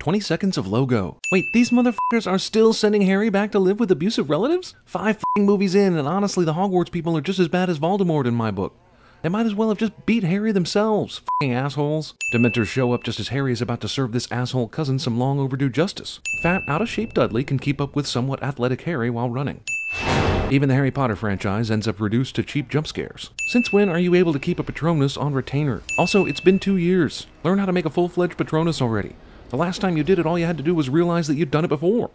20 seconds of logo. Wait, these motherfuckers are still sending Harry back to live with abusive relatives? 5 f***ing movies in, and honestly, the Hogwarts people are just as bad as Voldemort in my book. They might as well have just beat Harry themselves, f***ing assholes. Dementors show up just as Harry is about to serve this asshole cousin some long overdue justice. Fat, out-of-shape Dudley can keep up with somewhat athletic Harry while running. Even the Harry Potter franchise ends up reduced to cheap jump scares. Since when are you able to keep a Patronus on retainer? Also, it's been 2 years. Learn how to make a full-fledged Patronus already. The last time you did it, all you had to do was realize that you'd done it before.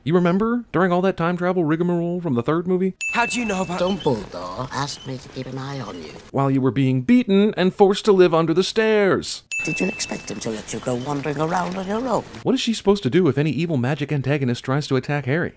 You remember, during all that time travel rigmarole from the 3rd movie? How do you know about— Dumbledore asked me to keep an eye on you. While you were being beaten and forced to live under the stairs. Did you expect him to let you go wandering around on your own? What is she supposed to do if any evil magic antagonist tries to attack Harry?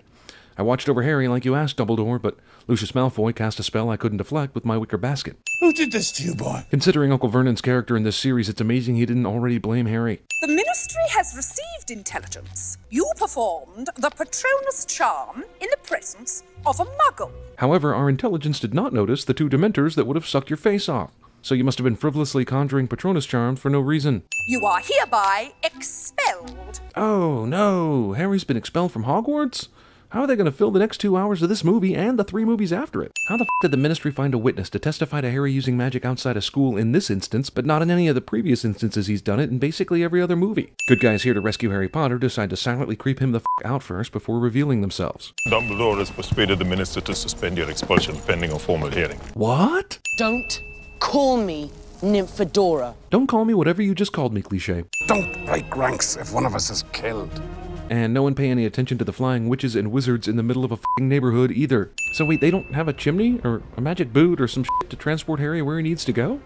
I watched over Harry like you asked, Dumbledore, but Lucius Malfoy cast a spell I couldn't deflect with my wicker basket. Who did this to you, boy? Considering Uncle Vernon's character in this series, it's amazing he didn't already blame Harry. The Ministry has received intelligence. You performed the Patronus charm in the presence of a muggle. However, our intelligence did not notice the 2 Dementors that would have sucked your face off. So you must have been frivolously conjuring Patronus charms for no reason. You are hereby expelled. Oh no, Harry's been expelled from Hogwarts? How are they going to fill the next 2 hours of this movie and the 3 movies after it? How the f*** did the Ministry find a witness to testify to Harry using magic outside of school in this instance, but not in any of the previous instances he's done it in basically every other movie? Good guys here to rescue Harry Potter decide to silently creep him the f*** out first before revealing themselves. Dumbledore has persuaded the minister to suspend your expulsion pending a formal hearing. What? Don't call me Nymphadora. Don't call me whatever you just called me, cliché. Don't break ranks if one of us is killed. And no one pay any attention to the flying witches and wizards in the middle of a f***ing neighborhood either. So wait, they don't have a chimney or a magic boot or some shit to transport Harry where he needs to go?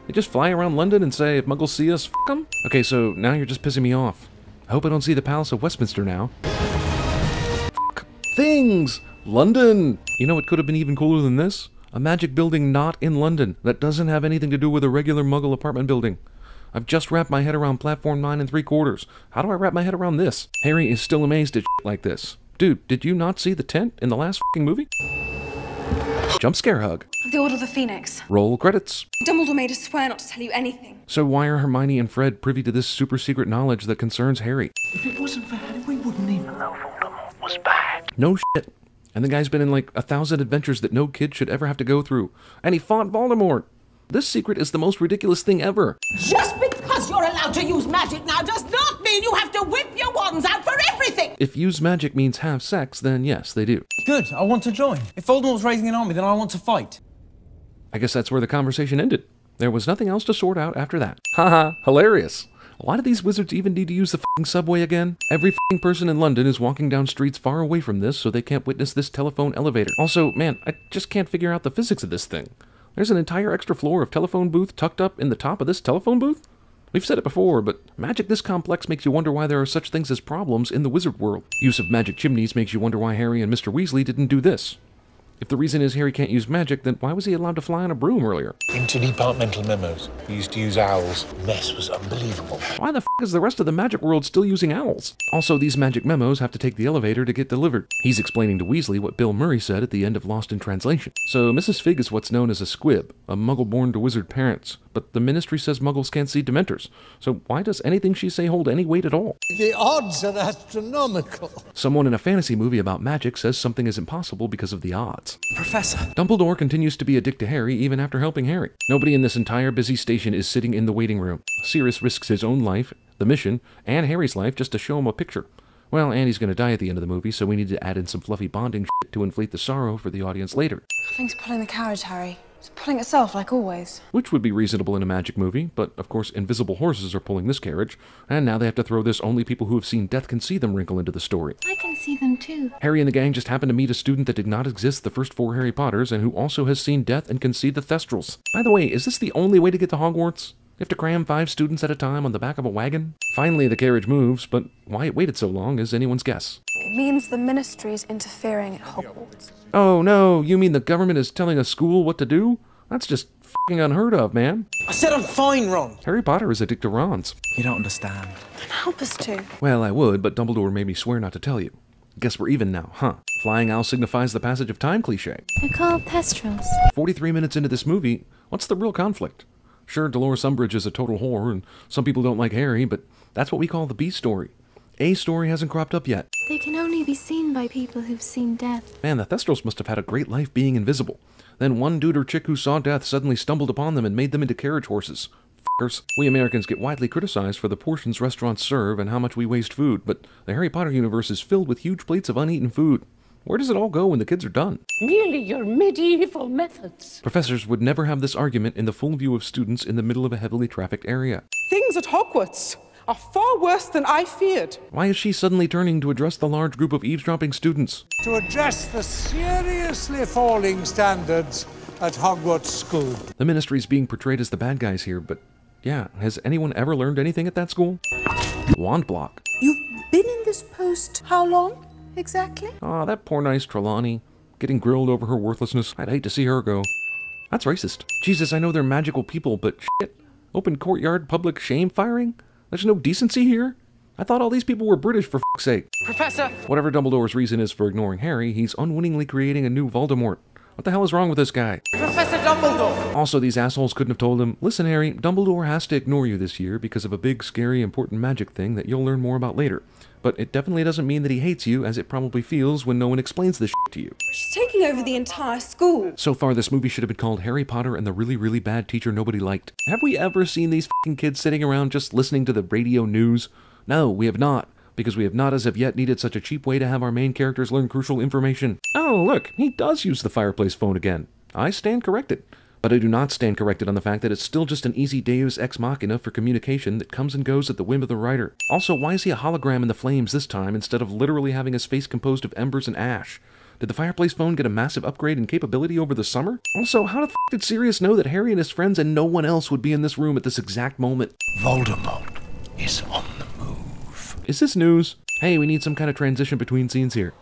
They just fly around London and say, if muggles see us, f*** them? Okay, so now you're just pissing me off. I hope I don't see the Palace of Westminster now. F***. Things! London! You know what could have been even cooler than this? A magic building not in London that doesn't have anything to do with a regular muggle apartment building. I've just wrapped my head around platform 9 3/4. How do I wrap my head around this? Harry is still amazed at shit like this. Dude, did you not see the tent in the last f***ing movie? Jump scare hug. The Order of the Phoenix. Roll credits. Dumbledore made us swear not to tell you anything. So why are Hermione and Fred privy to this super secret knowledge that concerns Harry? If it wasn't for Harry, we wouldn't even know Voldemort was bad. No shit. And the guy's been in like 1,000 adventures that no kid should ever have to go through. And he fought Voldemort. This secret is the most ridiculous thing ever. Just because you're allowed to use magic now does not mean you have to whip your wands out for everything! If use magic means have sex, then yes, they do. Good, I want to join. If Voldemort's raising an army, then I want to fight. I guess that's where the conversation ended. There was nothing else to sort out after that. Haha, hilarious. Why do these wizards even need to use the f***ing subway again? Every f***ing person in London is walking down streets far away from this so they can't witness this telephone elevator. Also, man, I just can't figure out the physics of this thing. There's an entire extra floor of telephone booth tucked up in the top of this telephone booth? We've said it before, but magic this complex makes you wonder why there are such things as problems in the wizard world. Use of magic chimneys makes you wonder why Harry and Mr. Weasley didn't do this. If the reason is Harry can't use magic, then why was he allowed to fly on a broom earlier? Interdepartmental memos. We used to use owls. The mess was unbelievable. Why the f*** is the rest of the magic world still using owls? Also, these magic memos have to take the elevator to get delivered. He's explaining to Weasley what Bill Murray said at the end of Lost in Translation. So Mrs. Fig is what's known as a squib, a muggle born to wizard parents. But the Ministry says muggles can't see Dementors. So why does anything she say hold any weight at all? The odds are astronomical. Someone in a fantasy movie about magic says something is impossible because of the odds. Professor. Dumbledore continues to be a dick to Harry even after helping Harry. Nobody in this entire busy station is sitting in the waiting room. Sirius risks his own life, the mission, and Harry's life just to show him a picture. Well, and he's going to die at the end of the movie, so we need to add in some fluffy bonding shit to inflate the sorrow for the audience later. Nothing's pulling the carriage, Harry. It's pulling itself, like always. Which would be reasonable in a magic movie, but of course invisible horses are pulling this carriage, and now they have to throw this only people who have seen death can see them wrinkle into the story. I can see them too. Harry and the gang just happen to meet a student that did not exist the first 4 Harry Potters, and who also has seen death and can see the Thestrals. By the way, is this the only way to get to Hogwarts? You have to cram 5 students at a time on the back of a wagon? Finally, the carriage moves, but why it waited so long is anyone's guess. It means the Ministry is interfering at Hogwarts. Oh no, you mean the government is telling a school what to do? That's just f***ing unheard of, man. I said I'm fine, Ron. Harry Potter is addicted to Rons. You don't understand. Then help us to. Well, I would, but Dumbledore made me swear not to tell you. Guess we're even now, huh? Flying owl signifies the passage of time cliché. They're called Thestrals. 43 minutes into this movie, what's the real conflict? Sure, Dolores Umbridge is a total whore, and some people don't like Harry, but that's what we call the B story. A story hasn't cropped up yet. They can only be seen by people who've seen death. Man, the Thestrals must have had a great life being invisible. Then one dude or chick who saw death suddenly stumbled upon them and made them into carriage horses. F***ers. We Americans get widely criticized for the portions restaurants serve and how much we waste food, but the Harry Potter universe is filled with huge plates of uneaten food. Where does it all go when the kids are done? Merely your medieval methods. Professors would never have this argument in the full view of students in the middle of a heavily trafficked area. Things at Hogwarts are far worse than I feared. Why is she suddenly turning to address the large group of eavesdropping students? To address the seriously falling standards at Hogwarts School. The Ministry's being portrayed as the bad guys here, but yeah, has anyone ever learned anything at that school? Wand block. You've been in this post how long, exactly? Aw, that poor nice Trelawney. Getting grilled over her worthlessness. I'd hate to see her go. That's racist. Jesus, I know they're magical people, but shit. Open courtyard public shame firing? There's no decency here? I thought all these people were British, for f***'s sake. Professor! Whatever Dumbledore's reason is for ignoring Harry, he's unwittingly creating a new Voldemort. What the hell is wrong with this guy? Professor Dumbledore! Also, these assholes couldn't have told him, listen, Harry, Dumbledore has to ignore you this year because of a big, scary, important magic thing that you'll learn more about later. But it definitely doesn't mean that he hates you, as it probably feels when no one explains this shit to you. She's taking over the entire school. So far, this movie should have been called Harry Potter and the Really, Really Bad Teacher Nobody Liked. Have we ever seen these f***ing kids sitting around just listening to the radio news? No, we have not. Because we have not as of yet needed such a cheap way to have our main characters learn crucial information. Oh, look, he does use the fireplace phone again. I stand corrected. But I do not stand corrected on the fact that it's still just an easy deus ex machina for communication that comes and goes at the whim of the writer. Also, why is he a hologram in the flames this time instead of literally having his face composed of embers and ash? Did the fireplace phone get a massive upgrade in capability over the summer? Also, how the f*** did Sirius know that Harry and his friends and no one else would be in this room at this exact moment? Voldemort is on the move. Is this news? Hey, we need some kind of transition between scenes here.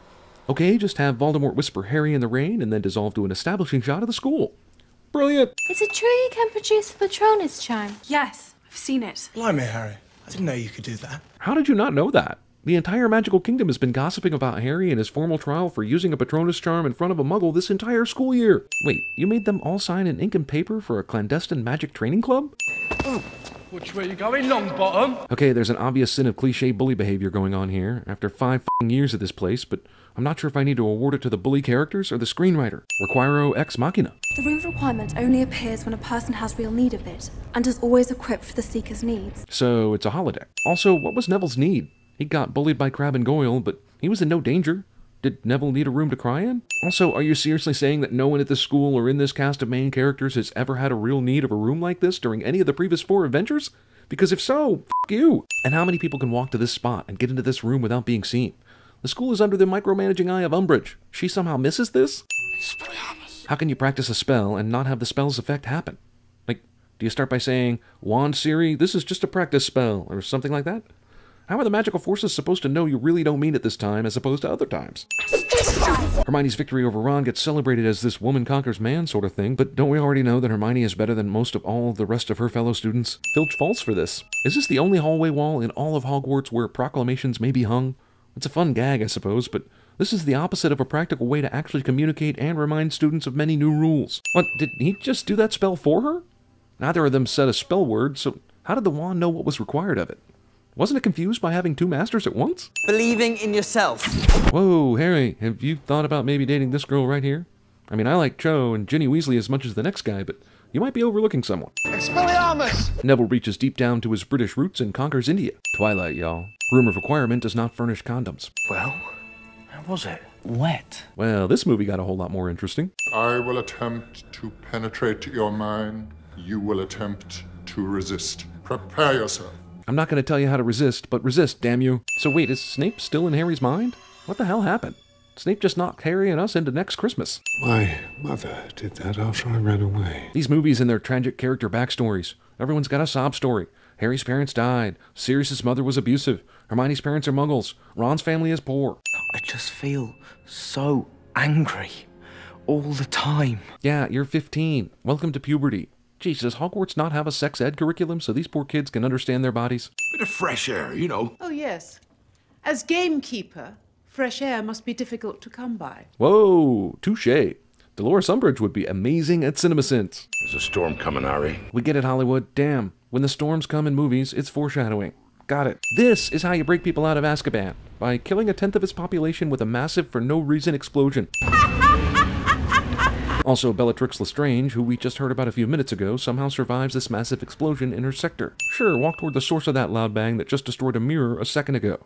Okay, just have Voldemort whisper Harry in the rain and then dissolve to an establishing shot of the school. Brilliant! Is it true you can produce a Patronus charm? Yes, I've seen it. Blimey, Harry. I didn't know you could do that. How did you not know that? The entire magical kingdom has been gossiping about Harry and his formal trial for using a Patronus charm in front of a muggle this entire school year. Wait, you made them all sign in ink and paper for a clandestine magic training club? Oh, which way you going, Longbottom? Okay, there's an obvious sin of cliche bully behavior going on here after 5 years at this place, but I'm not sure if I need to award it to the bully characters or the screenwriter. Requiro ex machina. The room of requirement only appears when a person has real need of it, and is always equipped for the seeker's needs. So it's a holodeck. Also, what was Neville's need? He got bullied by Crabbe and Goyle, but he was in no danger. Did Neville need a room to cry in? Also, are you seriously saying that no one at this school or in this cast of main characters has ever had a real need of a room like this during any of the previous 4 adventures? Because if so, f*** you! And how many people can walk to this spot and get into this room without being seen? The school is under the micromanaging eye of Umbridge. She somehow misses this? How can you practice a spell and not have the spell's effect happen? Like, do you start by saying, Wand Siri, this is just a practice spell, or something like that? How are the magical forces supposed to know you really don't mean it this time as opposed to other times? Hermione's victory over Ron gets celebrated as this woman conquers man sort of thing, but don't we already know that Hermione is better than most of all the rest of her fellow students? Filch falls for this. Is this the only hallway wall in all of Hogwarts where proclamations may be hung? It's a fun gag, I suppose, but this is the opposite of a practical way to actually communicate and remind students of many new rules. What, did he just do that spell for her? Neither of them said a spell word, so how did the wand know what was required of it? Wasn't it confused by having 2 masters at once? Believing in yourself. Whoa, Harry, have you thought about maybe dating this girl right here? I mean, I like Cho and Ginny Weasley as much as the next guy, but you might be overlooking someone. Expelliarmus! Neville reaches deep down to his British roots and conquers India. Twilight, y'all. Room of requirement does not furnish condoms. Well, how was it? Wet. Well, this movie got a whole lot more interesting. I will attempt to penetrate your mind. You will attempt to resist. Prepare yourself. I'm not going to tell you how to resist, but resist, damn you. So wait, is Snape still in Harry's mind? What the hell happened? Snape just knocked Harry and us into next Christmas. My mother did that after I ran away. These movies and their tragic character backstories. Everyone's got a sob story. Harry's parents died. Sirius's mother was abusive. Hermione's parents are muggles. Ron's family is poor. I just feel so angry all the time. Yeah, you're 15. Welcome to puberty. Geez, does Hogwarts not have a sex ed curriculum so these poor kids can understand their bodies? Bit of fresh air, you know. Oh, yes. As gamekeeper, fresh air must be difficult to come by. Whoa, touche. Dolores Umbridge would be amazing at CinemaSins. There's a storm coming, Harry. We get it, Hollywood. Damn. When the storms come in movies, it's foreshadowing. Got it. This is how you break people out of Azkaban, by killing a tenth of its population with a massive for no reason explosion. Also, Bellatrix Lestrange, who we just heard about a few minutes ago, somehow survives this massive explosion in her sector. Sure, walk toward the source of that loud bang that just destroyed a mirror a second ago.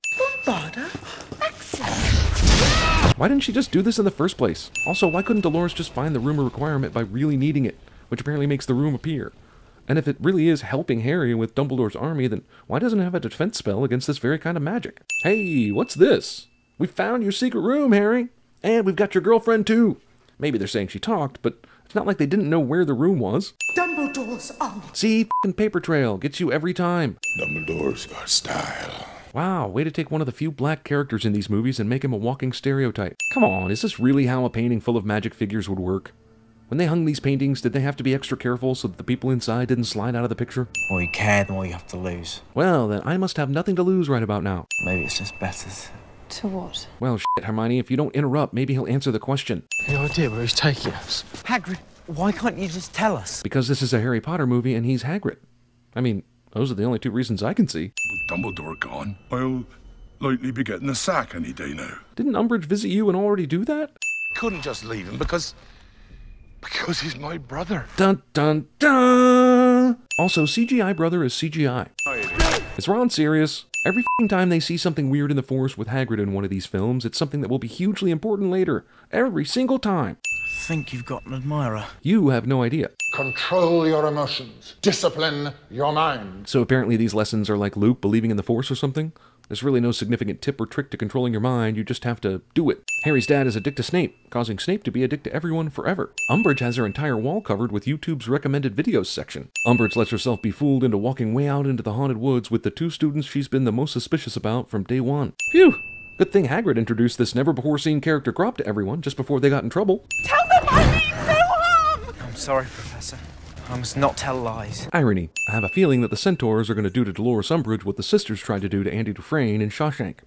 Why didn't she just do this in the first place? Also, why couldn't Dolores just find the room a requirement by really needing it, which apparently makes the room appear? And if it really is helping Harry with Dumbledore's army, then why doesn't it have a defense spell against this very kind of magic? Hey, what's this? We found your secret room, Harry! And we've got your girlfriend too! Maybe they're saying she talked, but it's not like they didn't know where the room was. Dumbledore's army. See, f***ing paper trail gets you every time. Dumbledore's got style. Wow, way to take one of the few black characters in these movies and make him a walking stereotype. Come on, is this really how a painting full of magic figures would work? When they hung these paintings, did they have to be extra careful so that the people inside didn't slide out of the picture? The more you care, the more you have to lose. Well, then I must have nothing to lose right about now. Maybe it's just better to what? Well, shit, Hermione, if you don't interrupt, maybe he'll answer the question. Any idea where he's taking us? Hagrid, why can't you just tell us? Because this is a Harry Potter movie and he's Hagrid. I mean, those are the only two reasons I can see. With Dumbledore gone, I'll likely be getting a sack any day now. Didn't Umbridge visit you and already do that? Couldn't just leave him because he's my brother. Dun dun dun! Also, CGI brother is CGI. Is Ron serious? Every f***ing time they see something weird in the Force with Hagrid in one of these films, it's something that will be hugely important later. Every single time. I think you've got an admirer. You have no idea. Control your emotions. Discipline your mind. So apparently these lessons are like Luke believing in the Force or something? There's really no significant tip or trick to controlling your mind, you just have to do it. Harry's dad is a dick to Snape, causing Snape to be a dick to everyone forever. Umbridge has her entire wall covered with YouTube's recommended videos section. Umbridge lets herself be fooled into walking way out into the haunted woods with the two students she's been the most suspicious about from day one. Phew! Good thing Hagrid introduced this never-before-seen character Grop to everyone just before they got in trouble. Tell them I mean no harm! I'm sorry, Professor. I must not tell lies. Irony. I have a feeling that the Centaurs are going to do to Dolores Umbridge what the sisters tried to do to Andy Dufresne in Shawshank.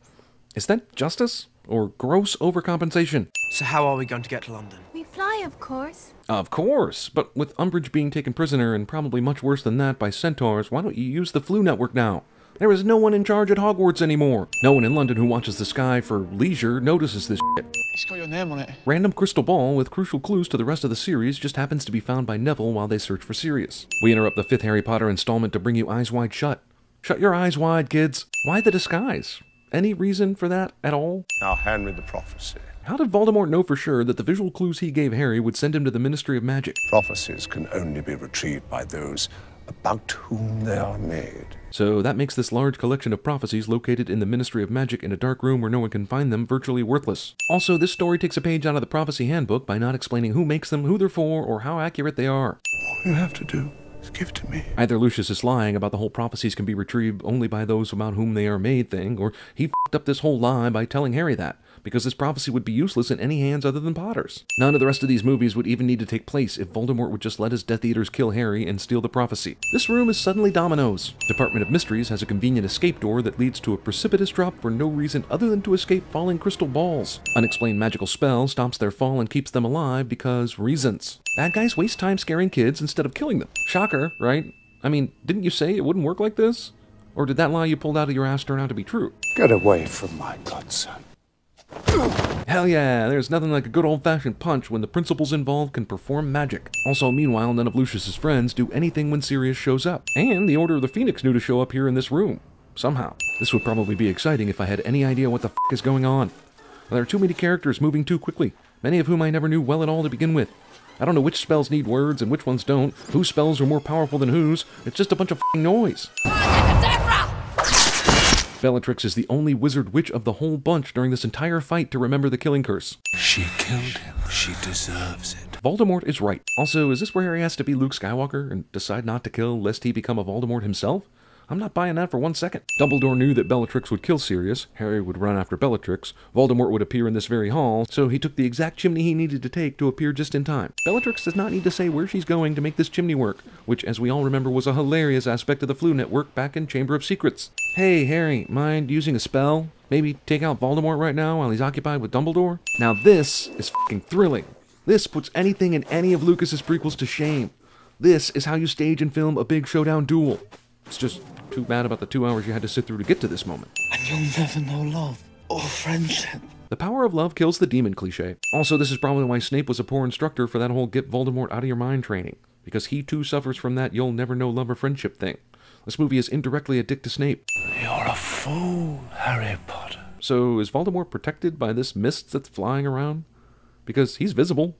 Is that justice? Or gross overcompensation? So how are we going to get to London? We fly, of course. Of course! But with Umbridge being taken prisoner, and probably much worse than that, by Centaurs, why don't you use the Flu Network now? There is no one in charge at Hogwarts anymore. No one in London who watches the sky for leisure notices this shit. It's got your name on it. Random crystal ball with crucial clues to the rest of the series just happens to be found by Neville while they search for Sirius. We interrupt the 5th Harry Potter installment to bring you Eyes Wide Shut. Shut your eyes wide, kids. Why the disguise? Any reason for that at all? Now hand me the prophecy. How did Voldemort know for sure that the visual clues he gave Harry would send him to the Ministry of Magic? Prophecies can only be retrieved by those about whom they are made. So that makes this large collection of prophecies located in the Ministry of Magic in a dark room where no one can find them virtually worthless. Also, this story takes a page out of the prophecy handbook by not explaining who makes them, who they're for, or how accurate they are. All you have to do is give it to me. Either Lucius is lying about the whole prophecies can be retrieved only by those about whom they are made thing, or he f***ed up this whole lie by telling Harry that, because this prophecy would be useless in any hands other than Potter's. None of the rest of these movies would even need to take place if Voldemort would just let his Death Eaters kill Harry and steal the prophecy. This room is suddenly Domino's. Department of Mysteries has a convenient escape door that leads to a precipitous drop for no reason other than to escape falling crystal balls. Unexplained magical spell stops their fall and keeps them alive because reasons. Bad guys waste time scaring kids instead of killing them. Shocker, right? I mean, didn't you say it wouldn't work like this? Or did that lie you pulled out of your ass turn out to be true? Get away from my godson. Hell yeah, there's nothing like a good old-fashioned punch when the principals involved can perform magic. Also, meanwhile, none of Lucius's friends do anything when Sirius shows up. And the Order of the Phoenix knew to show up here in this room. Somehow. This would probably be exciting if I had any idea what the f*** is going on. There are too many characters moving too quickly, many of whom I never knew well at all to begin with. I don't know which spells need words and which ones don't, whose spells are more powerful than whose. It's just a bunch of f***ing noise. Bellatrix is the only wizard witch of the whole bunch during this entire fight to remember the killing curse. She killed him. She deserves it. Voldemort is right. Also, is this where Harry has to be Luke Skywalker and decide not to kill lest he become a Voldemort himself? I'm not buying that for 1 second. Dumbledore knew that Bellatrix would kill Sirius, Harry would run after Bellatrix, Voldemort would appear in this very hall, so he took the exact chimney he needed to take to appear just in time. Bellatrix does not need to say where she's going to make this chimney work, which, as we all remember, was a hilarious aspect of the Flu Network back in Chamber of Secrets. Hey, Harry, mind using a spell? Maybe take out Voldemort right now while he's occupied with Dumbledore? Now this is f***ing thrilling. This puts anything in any of Lucas's prequels to shame. This is how you stage and film a big showdown duel. It's just too bad about the 2 hours you had to sit through to get to this moment. And you'll never know love or friendship. The power of love kills the demon cliché. Also, this is probably why Snape was a poor instructor for that whole get Voldemort out of your mind training, because he too suffers from that you'll never know love or friendship thing. This movie is indirectly a dick to Snape. You're a fool, Harry Potter. So is Voldemort protected by this mist that's flying around? Because he's visible.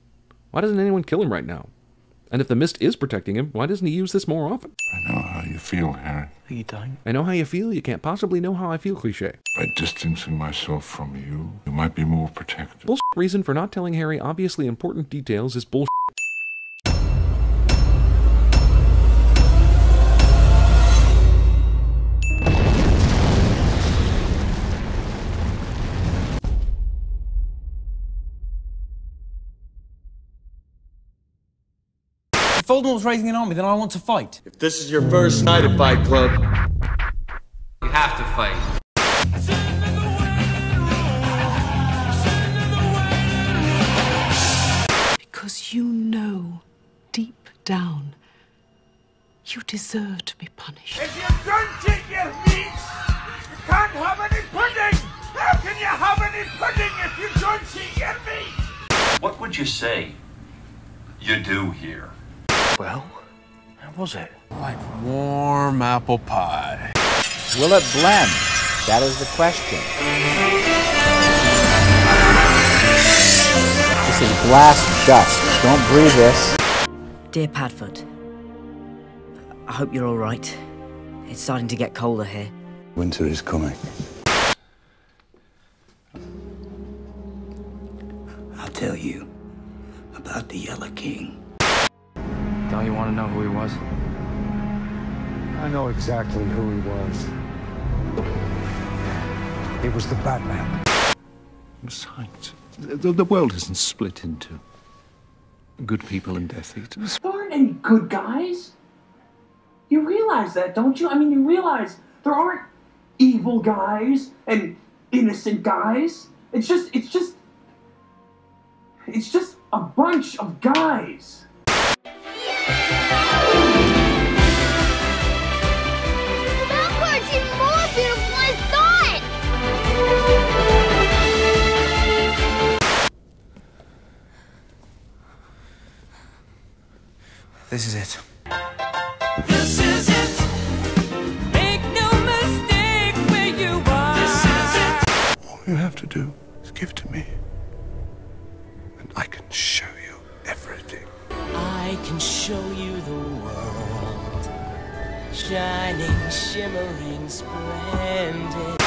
Why doesn't anyone kill him right now? And if the mist is protecting him, why doesn't he use this more often? I know how you feel, Harry. You don't. I know how you feel, you can't possibly know how I feel cliché. By distancing myself from you, you might be more protected. Bullshit reason for not telling Harry obviously important details is bullshit. If Voldemort's raising an army, then I want to fight. If this is your first night at Fight Club, you have to fight. Because you know, deep down, you deserve to be punished. If you don't eat your meat, you can't have any pudding! How can you have any pudding if you don't eat your meat? What would you say you do here? Well, how was it? Like warm apple pie. Will it blend? That is the question. This is glass dust. Don't breathe this. Dear Padfoot, I hope you're all right. It's starting to get colder here. Winter is coming. I'll tell you about the Yellow King. Don't you want to know who he was? I know exactly who he was. He was the Batman. Besides, the world isn't split into good people and Death Eaters. There aren't any good guys. You realize that, don't you? I mean, you realize there aren't evil guys and innocent guys. It's just a bunch of guys. Hogwarts is more beautiful than I thought! This is it. This is it. Make no mistake where you are. This is it. All you have to do is give to me, and I can show you everything. I can show you the world, shining, shimmering, splendid.